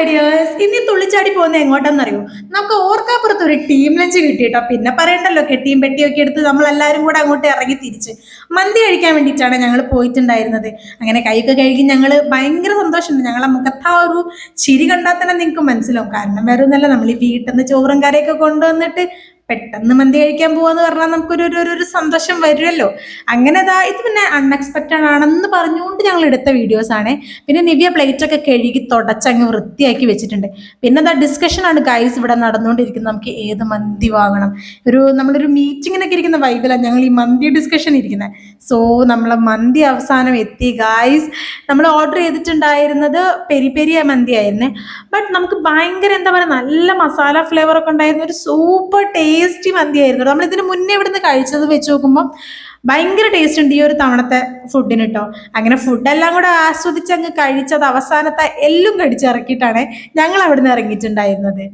Ideas ഇനി തുള്ളിച്ചാടി പോകുന്ന എങ്ങോട്ടെന്നറിയോ? നമുക്ക് ഓർക്കാപ്പുറത്ത് ഒരു ടീം ലഞ്ച് കിട്ടിയിട്ടോ. പിന്നെ പറയണ്ടല്ലോ, കെട്ടിയും പെട്ടിയൊക്കെ എടുത്ത് നമ്മൾ എല്ലാവരും കൂടെ അങ്ങോട്ട് ഇറങ്ങി തിരിച്ച് മന്തി കഴിക്കാൻ വേണ്ടിയിട്ടാണ് ഞങ്ങൾ പോയിട്ടുണ്ടായിരുന്നത്. അങ്ങനെ കൈയൊക്കെ കഴുകി ഞങ്ങൾ ഭയങ്കര സന്തോഷമുണ്ട്. ഞങ്ങളെ മുഖത്ത് ആ ഒരു ചിരി കണ്ടാൽ തന്നെ നിങ്ങൾക്ക് മനസ്സിലാവും. കാരണം വേറെ ഒന്നല്ല, നമ്മൾ ഈ വീട്ടിൽ നിന്ന് ചോറും കറിയൊക്കെ കൊണ്ടുവന്നിട്ട് പെട്ടെന്ന് മന്തി കഴിക്കാൻ പോവാന്ന് പറഞ്ഞാൽ നമുക്കൊരു ഒരു സന്തോഷം വരുമല്ലോ. അങ്ങനെ ഇത് പിന്നെ അൺഎക്സ്പെക്റ്റഡ് ആണെന്ന് പറഞ്ഞുകൊണ്ട് ഞങ്ങൾ എടുത്ത വീഡിയോസ് ആണ്. പിന്നെ നിവ്യ പ്ലേറ്റ് ഒക്കെ കഴുകി തുടച്ചങ്ങ് വൃത്തിയാക്കി വെച്ചിട്ടുണ്ട്. പിന്നെ ഡിസ്കഷനാണ് ഗൈസ് ഇവിടെ നടന്നുകൊണ്ടിരിക്കുന്നത്. നമുക്ക് ഏത് മന്തി വാങ്ങണം, നമ്മളൊരു മീറ്റിങ്ങിനൊക്കെ ഇരിക്കുന്ന വൈബിലാണ് ഞങ്ങൾ ഈ മന്തി ഡിസ്കഷൻ ഇരിക്കുന്നത്. സോ നമ്മളെ മന്തി അവസാനം എത്തി ഗൈസ്. നമ്മൾ ഓർഡർ ചെയ്തിട്ടുണ്ടായിരുന്നത് പെരി പെരിയ മന്തി ആയിരുന്നേ. ബട്ട് നമുക്ക് ഭയങ്കര എന്താ പറയുക, നല്ല മസാല ഫ്ലേവർ ഒക്കെ ഉണ്ടായിരുന്ന ഒരു സൂപ്പർ ടേസ്റ്റി മന്തി ആയിരുന്നു. നമ്മൾ ഇതിന് മുന്നേ ഇവിടുന്ന് കഴിച്ചത് വെച്ച് നോക്കുമ്പോൾ ഭയങ്കര ടേസ്റ്റ് ഉണ്ട് ഈ ഒരു തവണത്തെ ഫുഡിന് കേട്ടോ. അങ്ങനെ ഫുഡെല്ലാം കൂടെ ആസ്വദിച്ച് അങ്ങ് കഴിച്ചത് അവസാനത്തെ എല്ലും കടിച്ചിറക്കിയിട്ടാണ് ഞങ്ങൾ അവിടുന്ന് ഇറങ്ങിയിട്ടുണ്ടായിരുന്നത്.